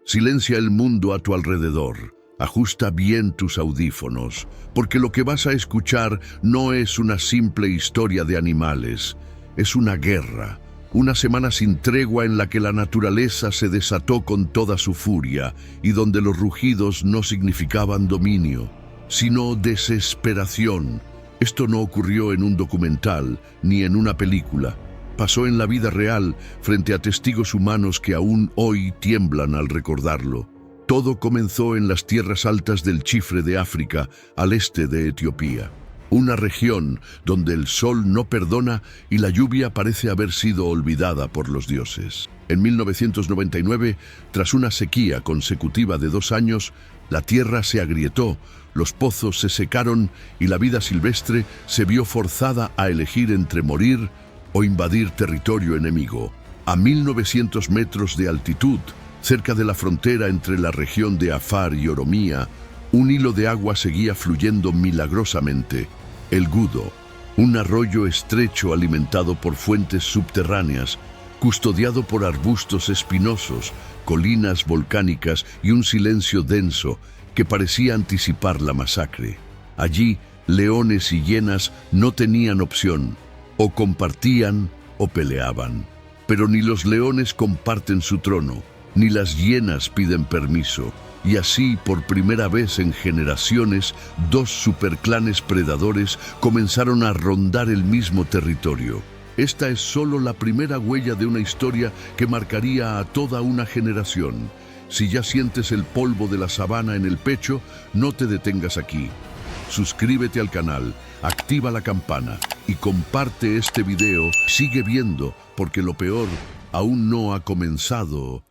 Silencia el mundo a tu alrededor. Ajusta bien tus audífonos, porque lo que vas a escuchar no es una simple historia de animales, es una guerra, una semana sin tregua en la que la naturaleza se desató con toda su furia y donde los rugidos no significaban dominio, sino desesperación. Esto no ocurrió en un documental ni en una película. Pasó en la vida real frente a testigos humanos que aún hoy tiemblan al recordarlo. Todo comenzó en las tierras altas del Chifre de África, al este de Etiopía. Una región donde el sol no perdona y la lluvia parece haber sido olvidada por los dioses. En 1999, tras una sequía consecutiva de 2 años, la tierra se agrietó, los pozos se secaron y la vida silvestre se vio forzada a elegir entre morir o invadir territorio enemigo. A 1900 metros de altitud, cerca de la frontera entre la región de Afar y Oromía, un hilo de agua seguía fluyendo milagrosamente. El Gudo, un arroyo estrecho alimentado por fuentes subterráneas, custodiado por arbustos espinosos, colinas volcánicas y un silencio denso que parecía anticipar la masacre. Allí, leones y hienas no tenían opción, o compartían o peleaban. Pero ni los leones comparten su trono, ni las hienas piden permiso, y así, por primera vez en generaciones, 2 superclanes predadores comenzaron a rondar el mismo territorio. Esta es solo la primera huella de una historia que marcaría a toda una generación. Si ya sientes el polvo de la sabana en el pecho, no te detengas aquí. Suscríbete al canal, activa la campana y comparte este video. Sigue viendo, porque lo peor aún no ha comenzado.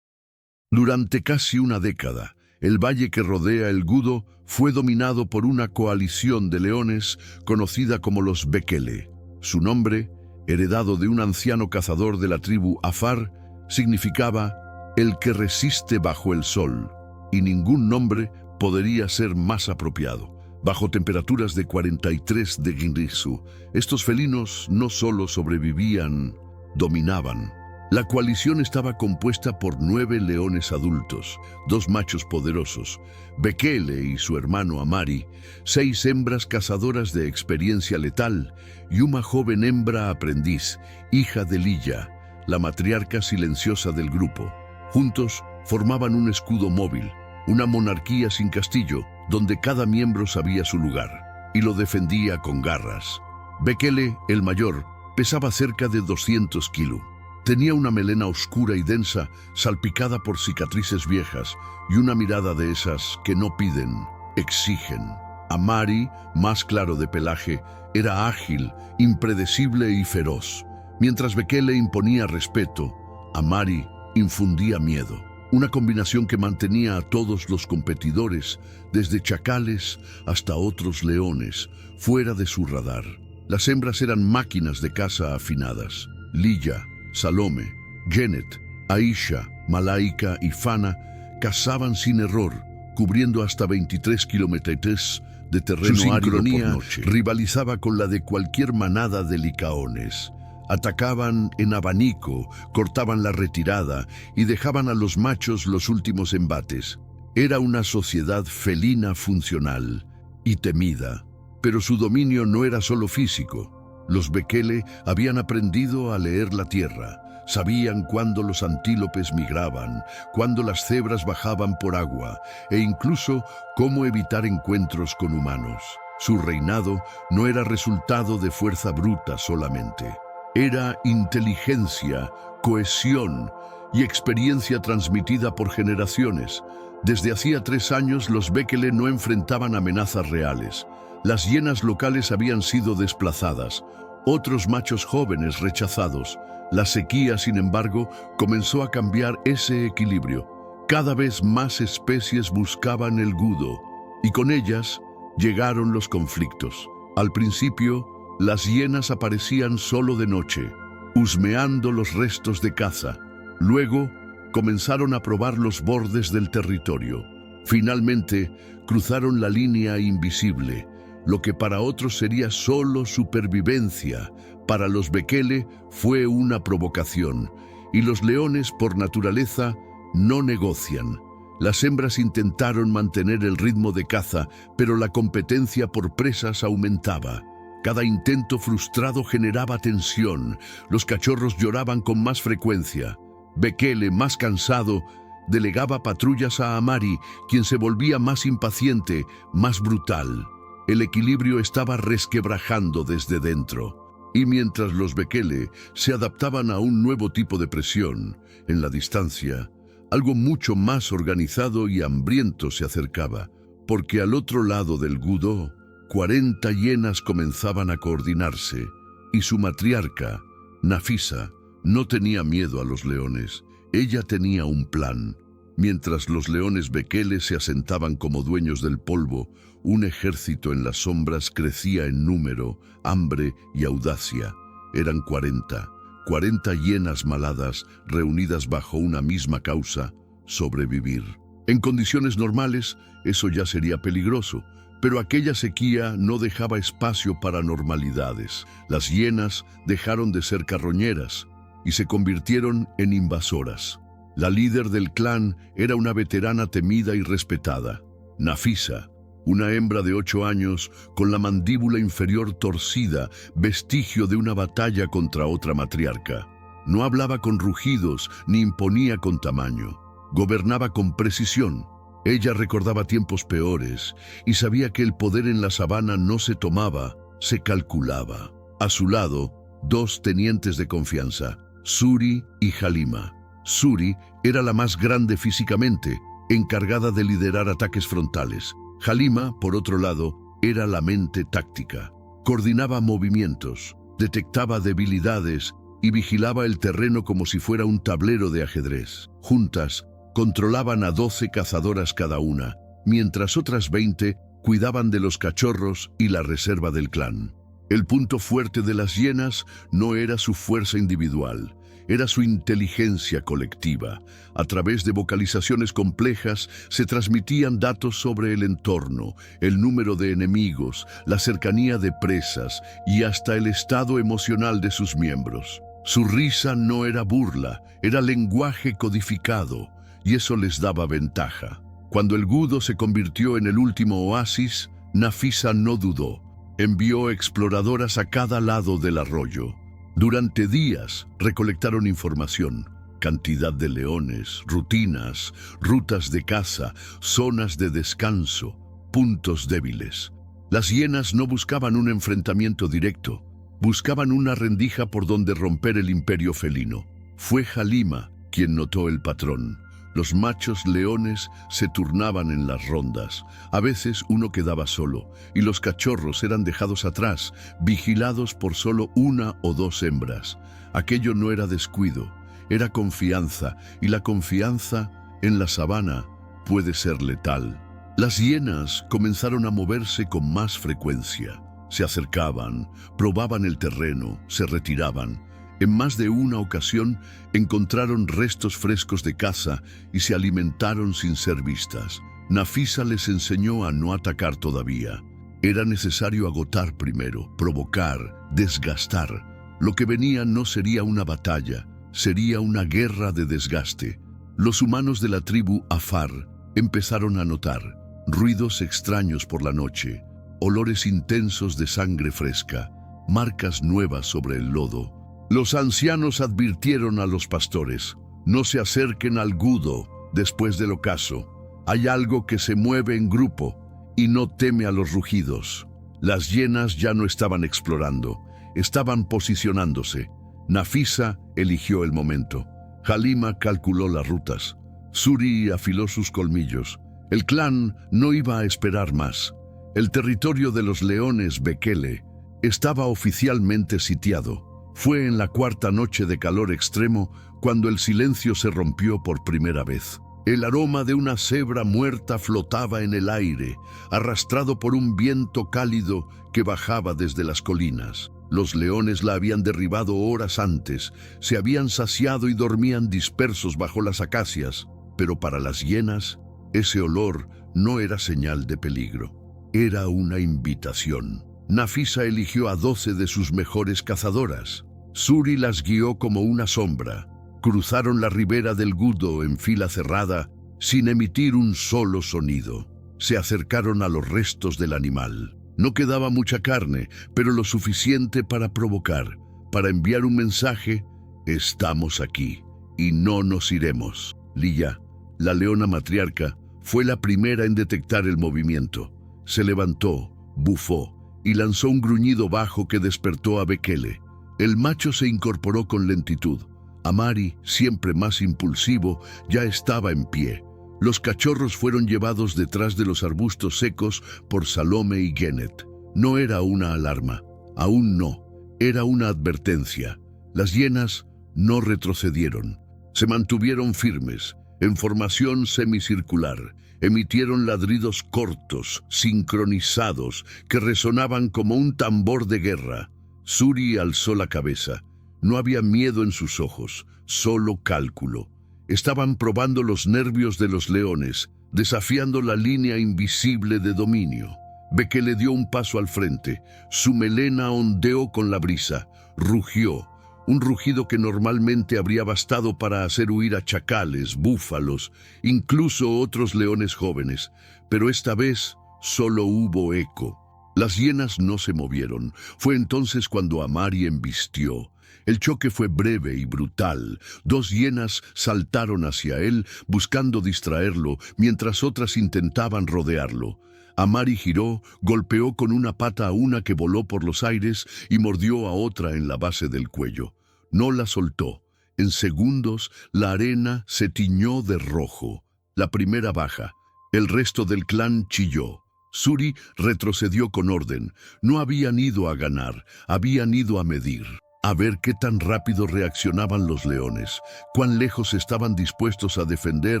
Durante casi una década, el valle que rodea el Gudo fue dominado por una coalición de leones conocida como los Bekele. Su nombre, heredado de un anciano cazador de la tribu Afar, significaba el que resiste bajo el sol, y ningún nombre podría ser más apropiado. Bajo temperaturas de 43 de Ginrisu, estos felinos no solo sobrevivían, dominaban. La coalición estaba compuesta por 9 leones adultos, 2 machos poderosos, Bekele y su hermano Amari, 6 hembras cazadoras de experiencia letal y una joven hembra aprendiz, hija de Lilla, la matriarca silenciosa del grupo. Juntos formaban un escudo móvil, una monarquía sin castillo, donde cada miembro sabía su lugar y lo defendía con garras. Bekele, el mayor, pesaba cerca de 200 kilos. Tenía una melena oscura y densa, salpicada por cicatrices viejas, y una mirada de esas que no piden, exigen. Amari, más claro de pelaje, era ágil, impredecible y feroz. Mientras Bekele imponía respeto, Amari infundía miedo. Una combinación que mantenía a todos los competidores, desde chacales hasta otros leones, fuera de su radar. Las hembras eran máquinas de caza afinadas. Lilla, Salome, Genet, Aisha, Malaika y Fana cazaban sin error, cubriendo hasta 23 kilómetros de terreno. Su sincronía rivalizaba con la de cualquier manada de licaones. Atacaban en abanico, cortaban la retirada y dejaban a los machos los últimos embates. Era una sociedad felina funcional y temida, pero su dominio no era solo físico. Los Bekele habían aprendido a leer la tierra, sabían cuándo los antílopes migraban, cuándo las cebras bajaban por agua e incluso cómo evitar encuentros con humanos. Su reinado no era resultado de fuerza bruta solamente. Era inteligencia, cohesión y experiencia transmitida por generaciones. Desde hacía 3 años los Bekele no enfrentaban amenazas reales. Las hienas locales habían sido desplazadas, otros machos jóvenes rechazados. La sequía, sin embargo, comenzó a cambiar ese equilibrio. Cada vez más especies buscaban el Gudo, y con ellas llegaron los conflictos. Al principio, las hienas aparecían solo de noche, husmeando los restos de caza. Luego, comenzaron a probar los bordes del territorio. Finalmente, cruzaron la línea invisible. Lo que para otros sería solo supervivencia, para los Bekele fue una provocación, y los leones, por naturaleza, no negocian. Las hembras intentaron mantener el ritmo de caza, pero la competencia por presas aumentaba. Cada intento frustrado generaba tensión. Los cachorros lloraban con más frecuencia. Bekele, más cansado, delegaba patrullas a Amari, quien se volvía más impaciente, más brutal. El equilibrio estaba resquebrajando desde dentro. Y mientras los Bekele se adaptaban a un nuevo tipo de presión, en la distancia, algo mucho más organizado y hambriento se acercaba, porque al otro lado del Gudo, 40 hienas comenzaban a coordinarse, y su matriarca, Nafisa, no tenía miedo a los leones. Ella tenía un plan. Mientras los leones Bekele se asentaban como dueños del polvo, un ejército en las sombras crecía en número, hambre y audacia. Eran 40 hienas maladas reunidas bajo una misma causa: sobrevivir. En condiciones normales, eso ya sería peligroso, pero aquella sequía no dejaba espacio para normalidades. Las hienas dejaron de ser carroñeras y se convirtieron en invasoras. La líder del clan era una veterana temida y respetada, Nafisa, una hembra de 8 años con la mandíbula inferior torcida, vestigio de una batalla contra otra matriarca. No hablaba con rugidos ni imponía con tamaño. Gobernaba con precisión. Ella recordaba tiempos peores y sabía que el poder en la sabana no se tomaba, se calculaba. A su lado, 2 tenientes de confianza, Suri y Halima. Suri era la más grande físicamente, encargada de liderar ataques frontales. Halima, por otro lado, era la mente táctica. Coordinaba movimientos, detectaba debilidades y vigilaba el terreno como si fuera un tablero de ajedrez. Juntas, controlaban a 12 cazadoras cada una, mientras otras 20 cuidaban de los cachorros y la reserva del clan. El punto fuerte de las hienas no era su fuerza individual, era su inteligencia colectiva. A través de vocalizaciones complejas se transmitían datos sobre el entorno, el número de enemigos, la cercanía de presas y hasta el estado emocional de sus miembros. Su risa no era burla, era lenguaje codificado, y eso les daba ventaja. Cuando el Gudo se convirtió en el último oasis, Nafisa no dudó. Envió exploradoras a cada lado del arroyo. Durante días recolectaron información, cantidad de leones, rutinas, rutas de caza, zonas de descanso, puntos débiles. Las hienas no buscaban un enfrentamiento directo, buscaban una rendija por donde romper el imperio felino. Fue Halima quien notó el patrón. Los machos leones se turnaban en las rondas. A veces uno quedaba solo y los cachorros eran dejados atrás, vigilados por solo 1 o 2 hembras. Aquello no era descuido, era confianza, y la confianza en la sabana puede ser letal. Las hienas comenzaron a moverse con más frecuencia. Se acercaban, probaban el terreno, se retiraban. En más de una ocasión encontraron restos frescos de caza y se alimentaron sin ser vistas. Nafisa les enseñó a no atacar todavía. Era necesario agotar primero, provocar, desgastar. Lo que venía no sería una batalla, sería una guerra de desgaste. Los humanos de la tribu Afar empezaron a notar ruidos extraños por la noche, olores intensos de sangre fresca, marcas nuevas sobre el lodo. Los ancianos advirtieron a los pastores: no se acerquen al Gudo después del ocaso. Hay algo que se mueve en grupo y no teme a los rugidos. Las hienas ya no estaban explorando, estaban posicionándose. Nafisa eligió el momento. Halima calculó las rutas. Suri afiló sus colmillos. El clan no iba a esperar más. El territorio de los leones Bekele estaba oficialmente sitiado. Fue en la 4ª noche de calor extremo cuando el silencio se rompió por primera vez. El aroma de una cebra muerta flotaba en el aire, arrastrado por un viento cálido que bajaba desde las colinas. Los leones la habían derribado horas antes, se habían saciado y dormían dispersos bajo las acacias, pero para las hienas, ese olor no era señal de peligro, era una invitación. Nafisa eligió a 12 de sus mejores cazadoras. Suri las guió como una sombra. Cruzaron la ribera del Gudo en fila cerrada, sin emitir un solo sonido. Se acercaron a los restos del animal. No quedaba mucha carne, pero lo suficiente para provocar, para enviar un mensaje: estamos aquí y no nos iremos. Lilla, la leona matriarca, fue la primera en detectar el movimiento. Se levantó, bufó y lanzó un gruñido bajo que despertó a Bekele. El macho se incorporó con lentitud. Amari, siempre más impulsivo, ya estaba en pie. Los cachorros fueron llevados detrás de los arbustos secos por Salome y Genet. No era una alarma, aún no, era una advertencia. Las hienas no retrocedieron. Se mantuvieron firmes, en formación semicircular. Emitieron ladridos cortos, sincronizados, que resonaban como un tambor de guerra. Suri alzó la cabeza. No había miedo en sus ojos, solo cálculo. Estaban probando los nervios de los leones, desafiando la línea invisible de dominio. Bekele dio un paso al frente. Su melena ondeó con la brisa. Rugió, un rugido que normalmente habría bastado para hacer huir a chacales, búfalos, incluso otros leones jóvenes. Pero esta vez solo hubo eco. Las hienas no se movieron. Fue entonces cuando Amari embistió. El choque fue breve y brutal. 2 hienas saltaron hacia él, buscando distraerlo, mientras otras intentaban rodearlo. Amari giró, golpeó con una pata a una que voló por los aires y mordió a otra en la base del cuello. No la soltó. En segundos, la arena se tiñó de rojo. La primera baja. El resto del clan chilló. Suri retrocedió con orden. No habían ido a ganar, habían ido a medir. A ver qué tan rápido reaccionaban los leones, cuán lejos estaban dispuestos a defender,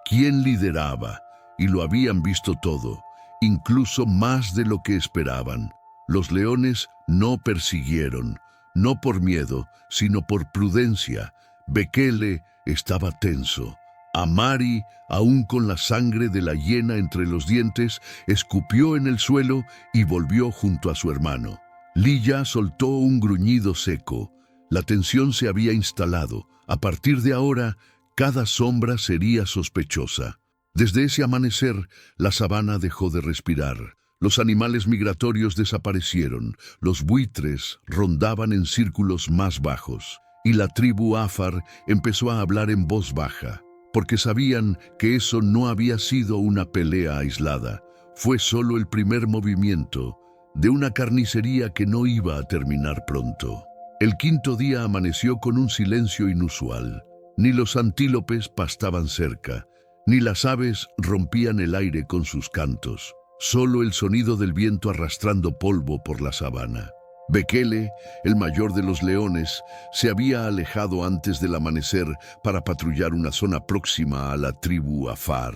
quién lideraba. Y lo habían visto todo, incluso más de lo que esperaban. Los leones no persiguieron, no por miedo, sino por prudencia. Bekele estaba tenso. Amari, aún con la sangre de la hiena entre los dientes, escupió en el suelo y volvió junto a su hermano. Lilla soltó un gruñido seco. La tensión se había instalado. A partir de ahora, cada sombra sería sospechosa. Desde ese amanecer, la sabana dejó de respirar. Los animales migratorios desaparecieron. Los buitres rondaban en círculos más bajos. Y la tribu Afar empezó a hablar en voz baja, porque sabían que eso no había sido una pelea aislada. Fue solo el primer movimiento de una carnicería que no iba a terminar pronto. El 5.º día amaneció con un silencio inusual. Ni los antílopes pastaban cerca, ni las aves rompían el aire con sus cantos. Solo el sonido del viento arrastrando polvo por la sabana. Bekele, el mayor de los leones, se había alejado antes del amanecer para patrullar una zona próxima a la tribu Afar.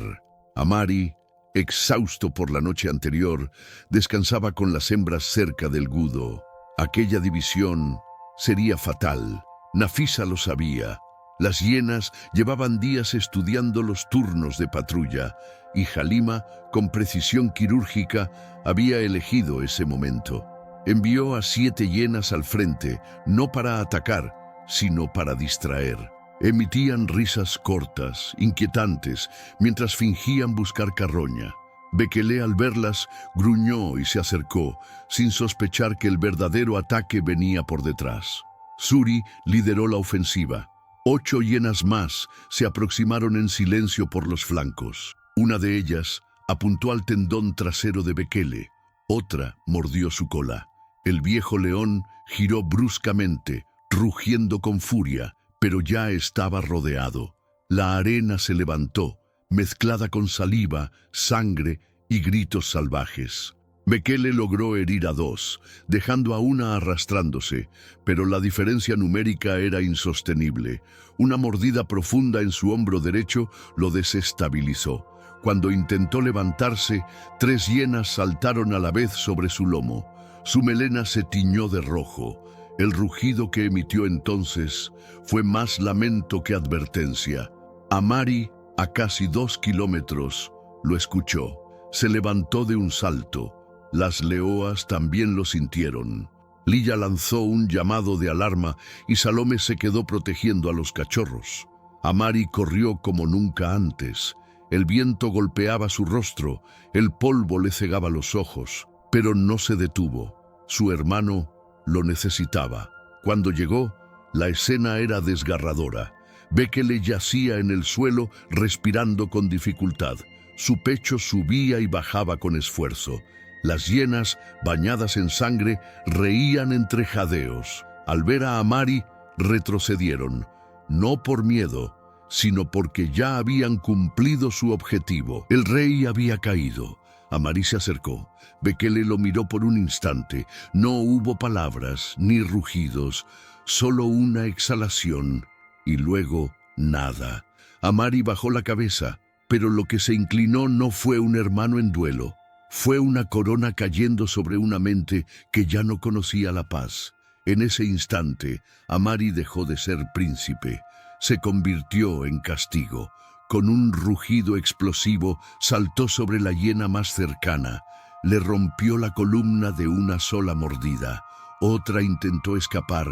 Amari, exhausto por la noche anterior, descansaba con las hembras cerca del Gudo. Aquella división sería fatal. Nafisa lo sabía. Las hienas llevaban días estudiando los turnos de patrulla y Halima, con precisión quirúrgica, había elegido ese momento. Envió a 7 hienas al frente, no para atacar, sino para distraer. Emitían risas cortas, inquietantes, mientras fingían buscar carroña. Bekele, al verlas, gruñó y se acercó, sin sospechar que el verdadero ataque venía por detrás. Suri lideró la ofensiva. 8 hienas más se aproximaron en silencio por los flancos. Una de ellas apuntó al tendón trasero de Bekele. Otra mordió su cola. El viejo león giró bruscamente, rugiendo con furia, pero ya estaba rodeado. La arena se levantó, mezclada con saliva, sangre y gritos salvajes. Bekele logró herir a 2, dejando a una arrastrándose, pero la diferencia numérica era insostenible. Una mordida profunda en su hombro derecho lo desestabilizó. Cuando intentó levantarse, 3 hienas saltaron a la vez sobre su lomo. Su melena se tiñó de rojo. El rugido que emitió entonces fue más lamento que advertencia. Amari, a casi 2 kilómetros, lo escuchó. Se levantó de un salto. Las leoas también lo sintieron. Lilla lanzó un llamado de alarma y Salome se quedó protegiendo a los cachorros. Amari corrió como nunca antes. El viento golpeaba su rostro, el polvo le cegaba los ojos, pero no se detuvo. Su hermano lo necesitaba. Cuando llegó, la escena era desgarradora. Bekele yacía en el suelo, respirando con dificultad. Su pecho subía y bajaba con esfuerzo. Las hienas, bañadas en sangre, reían entre jadeos. Al ver a Amari, retrocedieron, no por miedo, sino porque ya habían cumplido su objetivo. El rey había caído. Amari se acercó. Bekele lo miró por un instante. No hubo palabras ni rugidos, solo una exhalación y luego nada. Amari bajó la cabeza, pero lo que se inclinó no fue un hermano en duelo. Fue una corona cayendo sobre una mente que ya no conocía la paz. En ese instante, Amari dejó de ser príncipe. Se convirtió en castigo. Con un rugido explosivo, saltó sobre la hiena más cercana. Le rompió la columna de una sola mordida. Otra intentó escapar,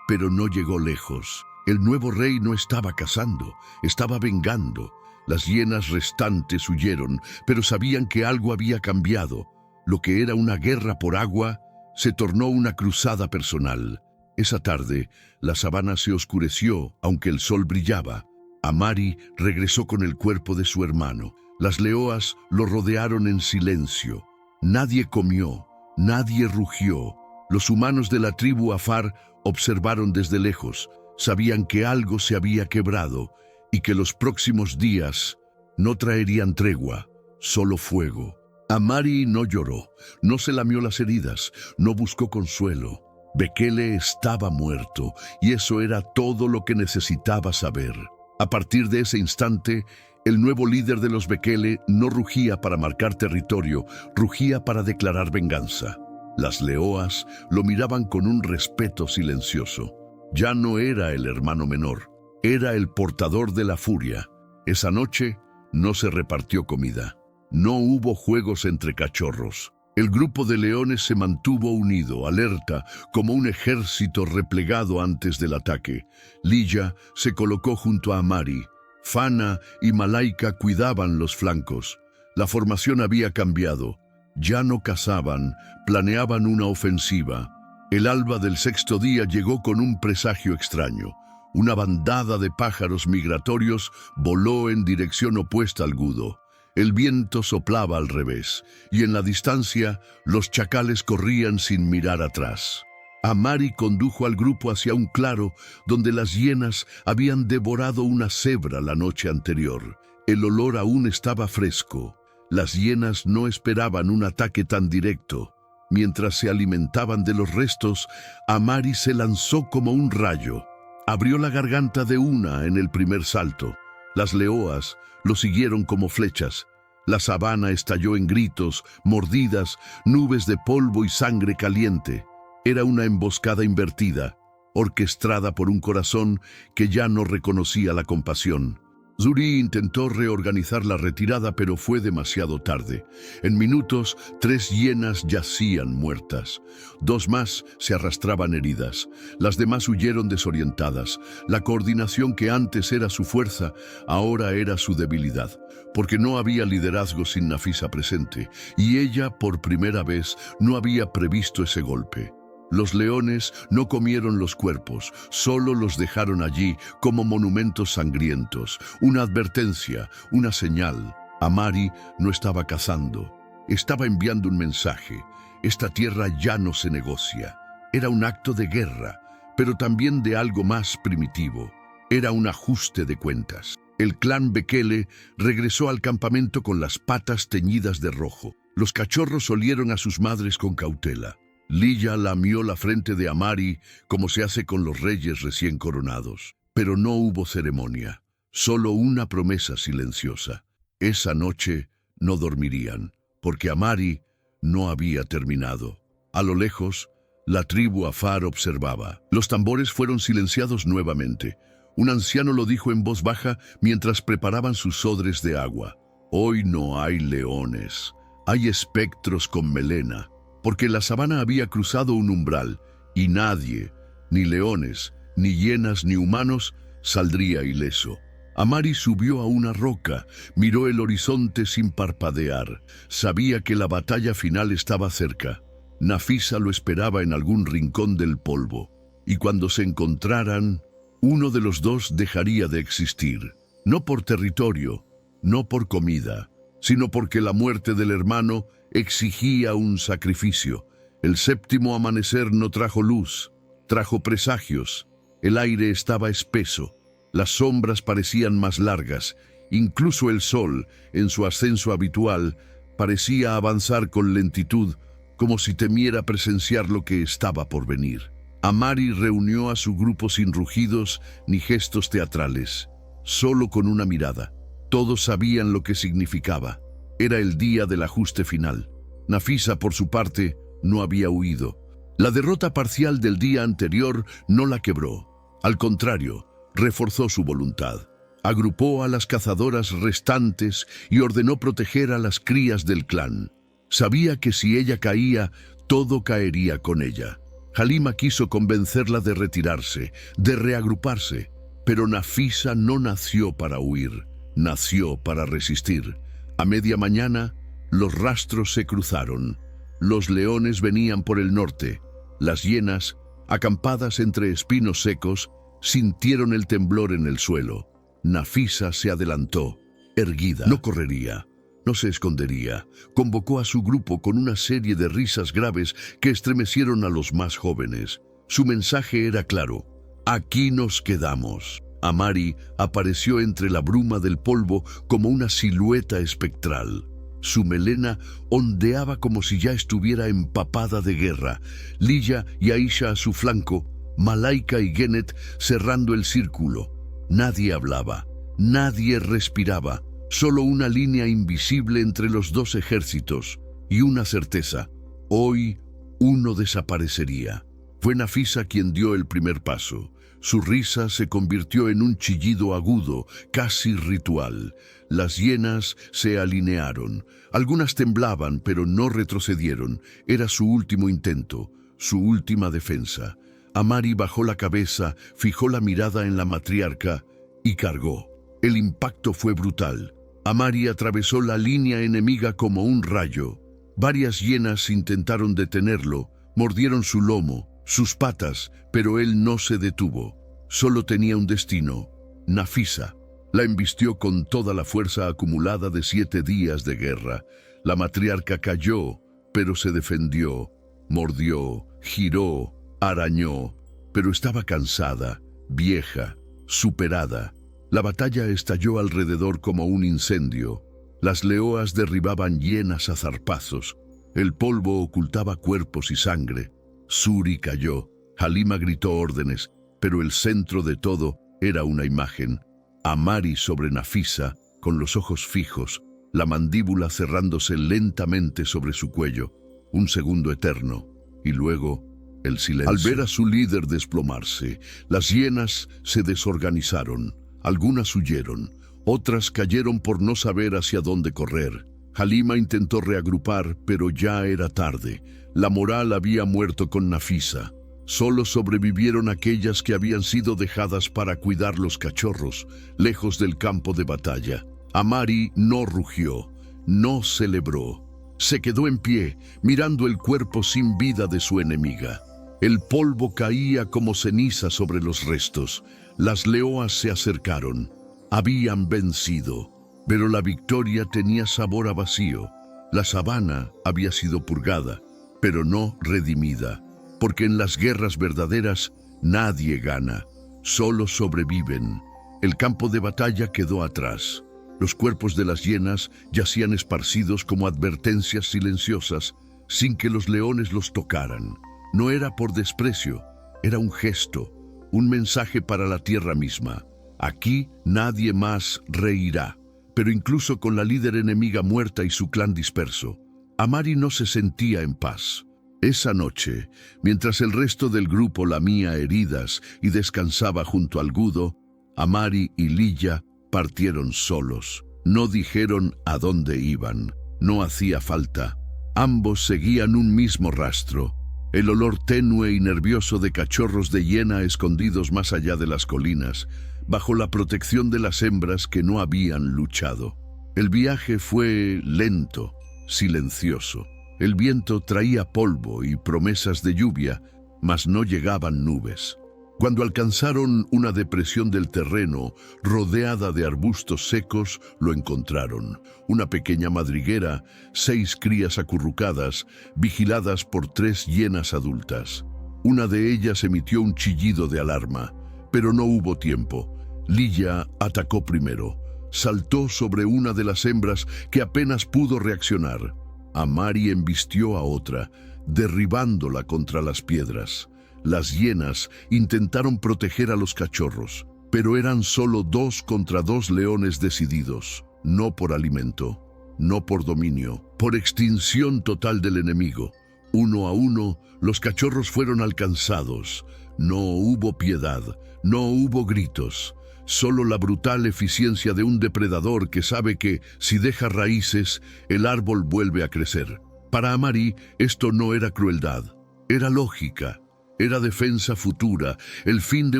pero no llegó lejos. El nuevo rey no estaba cazando, estaba vengando. Las hienas restantes huyeron, pero sabían que algo había cambiado. Lo que era una guerra por agua se tornó una cruzada personal. Esa tarde, la sabana se oscureció, aunque el sol brillaba. Amari regresó con el cuerpo de su hermano. Las leoas lo rodearon en silencio. Nadie comió, nadie rugió. Los humanos de la tribu Afar observaron desde lejos. Sabían que algo se había quebrado y que los próximos días no traerían tregua, solo fuego. Amari no lloró, no se lamió las heridas, no buscó consuelo. Bekele estaba muerto y eso era todo lo que necesitaba saber. A partir de ese instante, el nuevo líder de los Bekele no rugía para marcar territorio, rugía para declarar venganza. Las leoas lo miraban con un respeto silencioso. Ya no era el hermano menor, era el portador de la furia. Esa noche no se repartió comida. No hubo juegos entre cachorros. El grupo de leones se mantuvo unido, alerta, como un ejército replegado antes del ataque. Lilla se colocó junto a Amari. Fana y Malaika cuidaban los flancos. La formación había cambiado. Ya no cazaban, planeaban una ofensiva. El alba del sexto día llegó con un presagio extraño. Una bandada de pájaros migratorios voló en dirección opuesta al Gudo. El viento soplaba al revés, y en la distancia los chacales corrían sin mirar atrás. Amari condujo al grupo hacia un claro donde las hienas habían devorado una cebra la noche anterior. El olor aún estaba fresco. Las hienas no esperaban un ataque tan directo. Mientras se alimentaban de los restos, Amari se lanzó como un rayo. Abrió la garganta de una en el primer salto. Las leoas lo siguieron como flechas. La sabana estalló en gritos, mordidas, nubes de polvo y sangre caliente. Era una emboscada invertida, orquestada por un corazón que ya no reconocía la compasión. Zuri intentó reorganizar la retirada, pero fue demasiado tarde. En minutos, 3 hienas yacían muertas. 2 más se arrastraban heridas. Las demás huyeron desorientadas. La coordinación que antes era su fuerza, ahora era su debilidad, porque no había liderazgo sin Nafisa presente, y ella, por primera vez, no había previsto ese golpe. Los leones no comieron los cuerpos, solo los dejaron allí como monumentos sangrientos, una advertencia, una señal. Amari no estaba cazando, estaba enviando un mensaje. Esta tierra ya no se negocia. Era un acto de guerra, pero también de algo más primitivo. Era un ajuste de cuentas. El clan Bekele regresó al campamento con las patas teñidas de rojo. Los cachorros olieron a sus madres con cautela. Lilla lamió la frente de Amari como se hace con los reyes recién coronados. Pero no hubo ceremonia, solo una promesa silenciosa. Esa noche no dormirían, porque Amari no había terminado. A lo lejos, la tribu Afar observaba. Los tambores fueron silenciados nuevamente. Un anciano lo dijo en voz baja mientras preparaban sus odres de agua. Hoy no hay leones, hay espectros con melena. Porque la sabana había cruzado un umbral, y nadie, ni leones, ni hienas, ni humanos, saldría ileso. Amari subió a una roca, miró el horizonte sin parpadear. Sabía que la batalla final estaba cerca. Nafisa lo esperaba en algún rincón del polvo, y cuando se encontraran, uno de los dos dejaría de existir, no por territorio, no por comida, sino porque la muerte del hermano exigía un sacrificio. El séptimo amanecer no trajo luz, trajo presagios. El aire estaba espeso, las sombras parecían más largas, incluso el sol, en su ascenso habitual, parecía avanzar con lentitud, como si temiera presenciar lo que estaba por venir. Amari reunió a su grupo sin rugidos ni gestos teatrales, solo con una mirada. Todos sabían lo que significaba. Era el día del ajuste final. Nafisa, por su parte, no había huido. La derrota parcial del día anterior no la quebró. Al contrario, reforzó su voluntad. Agrupó a las cazadoras restantes y ordenó proteger a las crías del clan. Sabía que si ella caía, todo caería con ella. Halima quiso convencerla de retirarse, de reagruparse, pero Nafisa no nació para huir, nació para resistir. A media mañana, los rastros se cruzaron. Los leones venían por el norte. Las hienas, acampadas entre espinos secos, sintieron el temblor en el suelo. Nafisa se adelantó, erguida. No correría, no se escondería. Convocó a su grupo con una serie de risas graves que estremecieron a los más jóvenes. Su mensaje era claro: aquí nos quedamos. Amari apareció entre la bruma del polvo como una silueta espectral. Su melena ondeaba como si ya estuviera empapada de guerra. Lilla y Aisha a su flanco, Malaika y Genet cerrando el círculo. Nadie hablaba, nadie respiraba, solo una línea invisible entre los dos ejércitos y una certeza: hoy uno desaparecería. Fue Nafisa quien dio el primer paso. Su risa se convirtió en un chillido agudo, casi ritual. Las hienas se alinearon. Algunas temblaban, pero no retrocedieron. Era su último intento, su última defensa. Amari bajó la cabeza, fijó la mirada en la matriarca y cargó. El impacto fue brutal. Amari atravesó la línea enemiga como un rayo. Varias hienas intentaron detenerlo, mordieron su lomo, sus patas, pero él no se detuvo. Solo tenía un destino: Nafisa. La embistió con toda la fuerza acumulada de 7 días de guerra. La matriarca cayó, pero se defendió. Mordió, giró, arañó, pero estaba cansada, vieja, superada. La batalla estalló alrededor como un incendio. Las leoas derribaban hienas a zarpazos. El polvo ocultaba cuerpos y sangre. Suri cayó. Halima gritó órdenes, pero el centro de todo era una imagen: Amari sobre Nafisa, con los ojos fijos, la mandíbula cerrándose lentamente sobre su cuello. Un segundo eterno, y luego el silencio. Al ver a su líder desplomarse, las hienas se desorganizaron. Algunas huyeron, otras cayeron por no saber hacia dónde correr. Halima intentó reagrupar, pero ya era tarde. La moral había muerto con Nafisa. Solo sobrevivieron aquellas que habían sido dejadas para cuidar los cachorros, lejos del campo de batalla. Amari no rugió, no celebró. Se quedó en pie, mirando el cuerpo sin vida de su enemiga. El polvo caía como ceniza sobre los restos. Las leoas se acercaron. Habían vencido, pero la victoria tenía sabor a vacío. La sabana había sido purgada, pero no redimida, porque en las guerras verdaderas nadie gana, solo sobreviven. El campo de batalla quedó atrás. Los cuerpos de las hienas yacían esparcidos como advertencias silenciosas, sin que los leones los tocaran. No era por desprecio, era un gesto, un mensaje para la tierra misma. Aquí nadie más reirá. Pero incluso con la líder enemiga muerta y su clan disperso, Amari no se sentía en paz. Esa noche, mientras el resto del grupo lamía heridas y descansaba junto al gudo, Amari y Lilla partieron solos. No dijeron a dónde iban. No hacía falta. Ambos seguían un mismo rastro: El olor tenue y nervioso de cachorros de hiena escondidos más allá de las colinas, bajo la protección de las hembras que no habían luchado. El viaje fue lento, silencioso. El viento traía polvo y promesas de lluvia, mas no llegaban nubes. Cuando alcanzaron una depresión del terreno rodeada de arbustos secos, lo encontraron. Una pequeña madriguera, 6 crías acurrucadas, vigiladas por 3 hienas adultas. Una de ellas emitió un chillido de alarma, pero no hubo tiempo. Lilla atacó primero. Saltó sobre una de las hembras que apenas pudo reaccionar. Amari embistió a otra, derribándola contra las piedras. Las hienas intentaron proteger a los cachorros, pero eran solo 2 contra 2 leones decididos, no por alimento, no por dominio, por extinción total del enemigo. 1 a 1, los cachorros fueron alcanzados. No hubo piedad, no hubo gritos, solo la brutal eficiencia de un depredador que sabe que, si deja raíces, el árbol vuelve a crecer. Para Amari, esto no era crueldad, era lógica. Era defensa futura, el fin de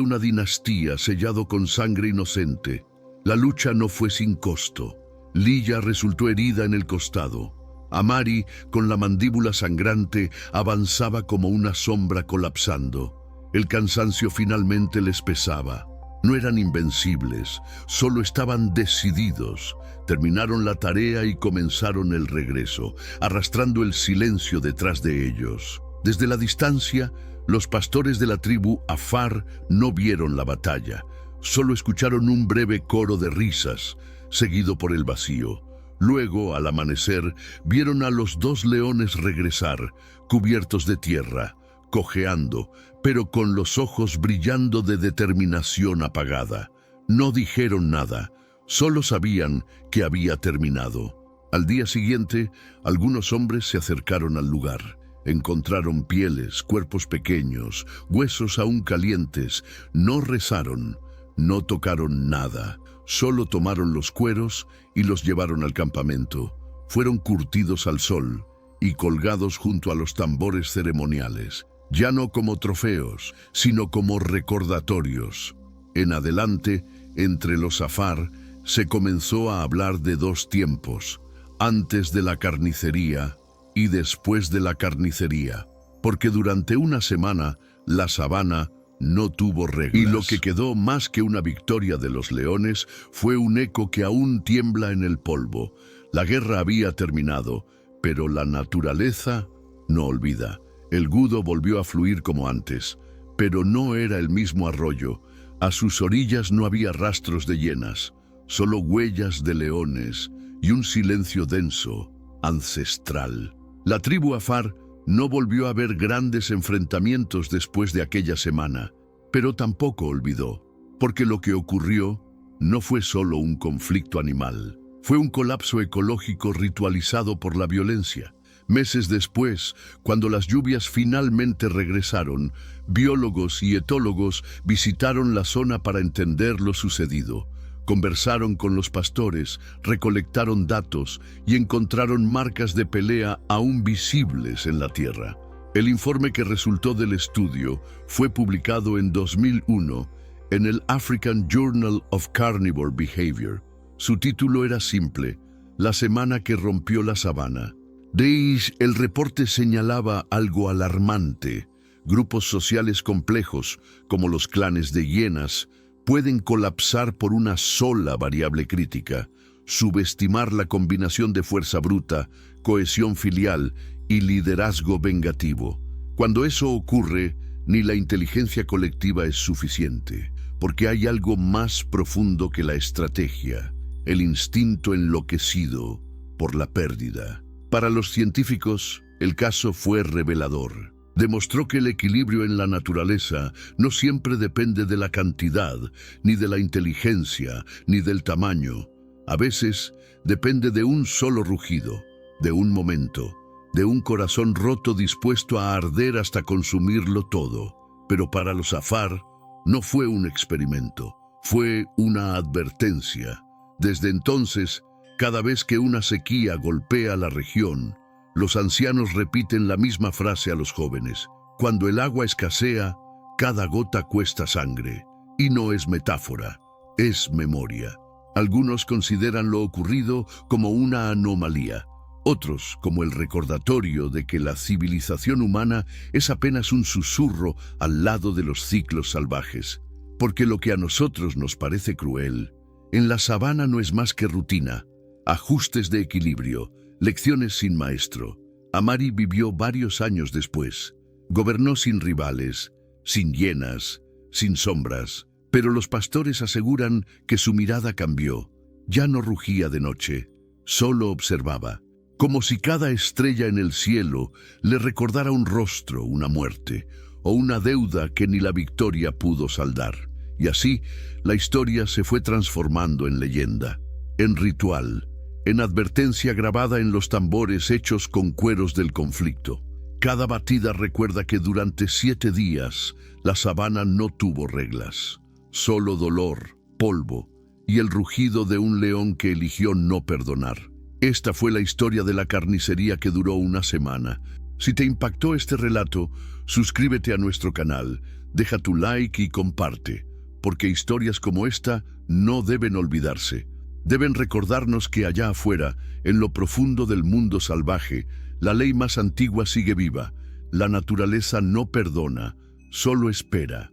una dinastía sellado con sangre inocente. La lucha no fue sin costo. Lilla resultó herida en el costado. Amari, con la mandíbula sangrante, avanzaba como una sombra colapsando. El cansancio finalmente les pesaba. No eran invencibles, solo estaban decididos. Terminaron la tarea y comenzaron el regreso, arrastrando el silencio detrás de ellos. Desde la distancia, los pastores de la tribu Afar no vieron la batalla, solo escucharon un breve coro de risas, seguido por el vacío. Luego, al amanecer, vieron a los 2 leones regresar, cubiertos de tierra, cojeando, pero con los ojos brillando de determinación apagada. No dijeron nada, solo sabían que había terminado. Al día siguiente, algunos hombres se acercaron al lugar. Encontraron pieles, cuerpos pequeños, huesos aún calientes. No rezaron, no tocaron nada. Solo tomaron los cueros y los llevaron al campamento. Fueron curtidos al sol y colgados junto a los tambores ceremoniales, ya no como trofeos, sino como recordatorios. En adelante, entre los Afar, se comenzó a hablar de 2 tiempos, antes de la carnicería y después de la carnicería, porque durante una semana la sabana no tuvo reglas. Y lo que quedó más que una victoria de los leones fue un eco que aún tiembla en el polvo. La guerra había terminado, pero la naturaleza no olvida. El Gudo volvió a fluir como antes, pero no era el mismo arroyo. A sus orillas no había rastros de hienas, solo huellas de leones y un silencio denso, ancestral. La tribu Afar no volvió a ver grandes enfrentamientos después de aquella semana, pero tampoco olvidó, porque lo que ocurrió no fue solo un conflicto animal, fue un colapso ecológico ritualizado por la violencia. Meses después, cuando las lluvias finalmente regresaron, biólogos y etólogos visitaron la zona para entender lo sucedido. Conversaron con los pastores, recolectaron datos y encontraron marcas de pelea aún visibles en la tierra. El informe que resultó del estudio fue publicado en 2001 en el African Journal of Carnivore Behavior. Su título era simple: La semana que rompió la sabana. El reporte señalaba algo alarmante. Grupos sociales complejos, como los clanes de hienas, pueden colapsar por una sola variable crítica: subestimar la combinación de fuerza bruta, cohesión filial y liderazgo vengativo. Cuando eso ocurre, ni la inteligencia colectiva es suficiente, porque hay algo más profundo que la estrategia: el instinto enloquecido por la pérdida. Para los científicos, el caso fue revelador. Demostró que el equilibrio en la naturaleza no siempre depende de la cantidad, ni de la inteligencia, ni del tamaño. A veces depende de un solo rugido, de un momento, de un corazón roto dispuesto a arder hasta consumirlo todo. Pero para los Afar no fue un experimento, fue una advertencia. Desde entonces, cada vez que una sequía golpea la región, los ancianos repiten la misma frase a los jóvenes: Cuando el agua escasea, cada gota cuesta sangre. Y no es metáfora, es memoria. Algunos consideran lo ocurrido como una anomalía, otros como el recordatorio de que la civilización humana es apenas un susurro al lado de los ciclos salvajes. Porque lo que a nosotros nos parece cruel, en la sabana no es más que rutina, ajustes de equilibrio, lecciones sin maestro. Amari vivió varios años después. Gobernó sin rivales, sin hienas, sin sombras, pero los pastores aseguran que su mirada cambió. Ya no rugía de noche, solo observaba, como si cada estrella en el cielo le recordara un rostro, una muerte, o una deuda que ni la victoria pudo saldar. Y así, la historia se fue transformando en leyenda, en ritual, en advertencia grabada en los tambores hechos con cueros del conflicto. Cada batida recuerda que durante 7 días la sabana no tuvo reglas, solo dolor, polvo y el rugido de un león que eligió no perdonar. Esta fue la historia de la carnicería que duró una semana. Si te impactó este relato, suscríbete a nuestro canal, deja tu like y comparte, porque historias como esta no deben olvidarse. Deben recordarnos que allá afuera, en lo profundo del mundo salvaje, la ley más antigua sigue viva. La naturaleza no perdona, solo espera.